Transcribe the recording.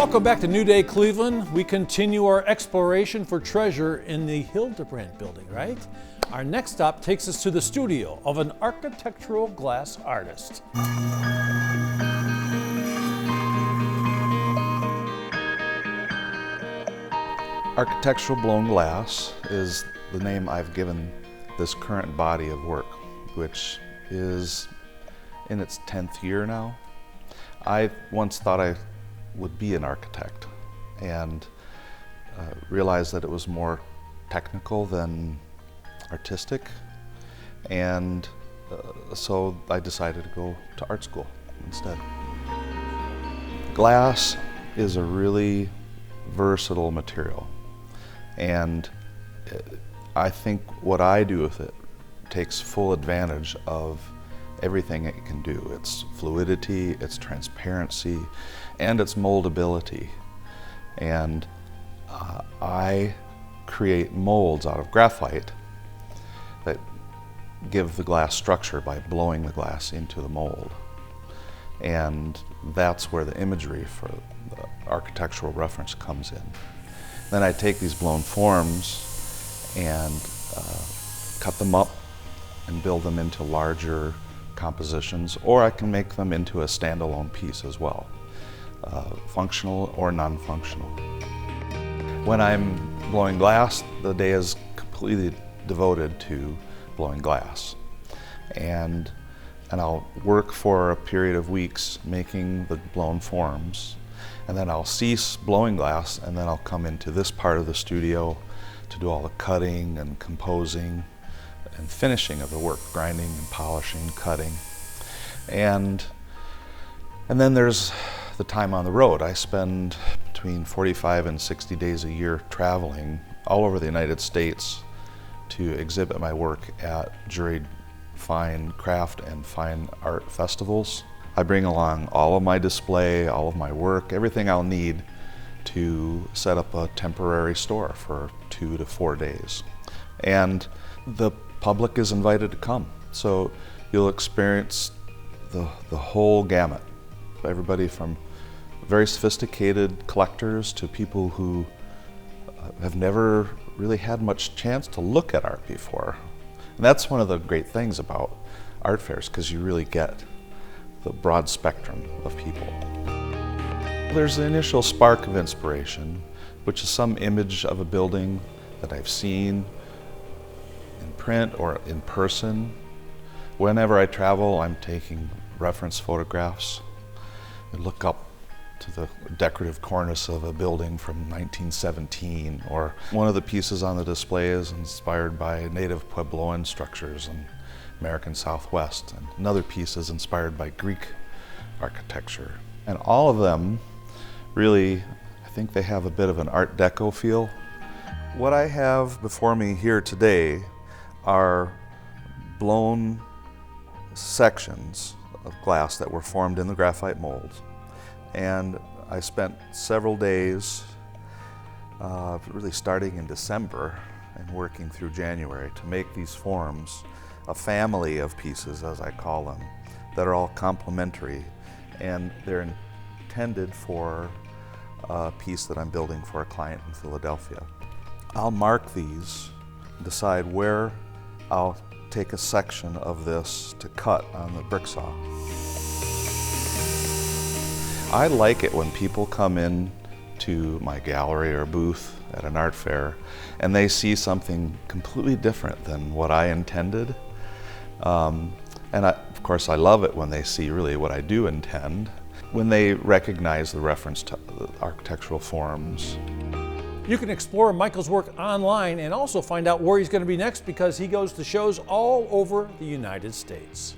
Welcome back to New Day Cleveland. We continue our exploration for treasure in the Hildebrandt building, right? Our next stop takes us to the studio of an architectural glass artist. Architectural blown glass is the name I've given this current body of work, which is in its 10th year now. I once thought I would be an architect and realized that it was more technical than artistic, and so I decided to go to art school instead. Glass is a really versatile material, and I think what I do with it takes full advantage of everything it can do. Its fluidity, its transparency, and its moldability. And I create molds out of graphite that give the glass structure by blowing the glass into the mold. And that's where the imagery for the architectural reference comes in. Then I take these blown forms and cut them up and build them into larger compositions, or I can make them into a standalone piece as well, functional or non-functional. When I'm blowing glass, the day is completely devoted to blowing glass. And I'll work for a period of weeks making the blown forms, and then I'll cease blowing glass, and then I'll come into this part of the studio to do all the cutting and composing and finishing of the work, grinding and polishing, cutting. And then there's the time on the road. I spend between 45 and 60 days a year traveling all over the United States to exhibit my work at juried fine craft and fine art festivals. I bring along all of my display, all of my work, everything I'll need to set up a temporary store for 2 to 4 days. And the public is invited to come. So you'll experience the whole gamut. Everybody from very sophisticated collectors to people who have never really had much chance to look at art before. And that's one of the great things about art fairs, because you really get the broad spectrum of people. There's the initial spark of inspiration, which is some image of a building that I've seen in print or in person. Whenever I travel, I'm taking reference photographs. I look up to the decorative cornice of a building from 1917, or one of the pieces on the display is inspired by native Puebloan structures in American Southwest, and another piece is inspired by Greek architecture. And all of them really, I think they have a bit of an Art Deco feel. What I have before me here today are blown sections of glass that were formed in the graphite molds. And I spent several days, really starting in December and working through January, to make these forms, a family of pieces, as I call them, that are all complementary, and they're intended for a piece that I'm building for a client in Philadelphia. I'll mark these, decide where I'll take a section of this to cut on the brick saw. I like it when people come in to my gallery or booth at an art fair and they see something completely different than what I intended. Of course, I love it when they see really what I do intend, when they recognize the reference to the architectural forms. You can explore Michael's work online and also find out where he's going to be next, because he goes to shows all over the United States.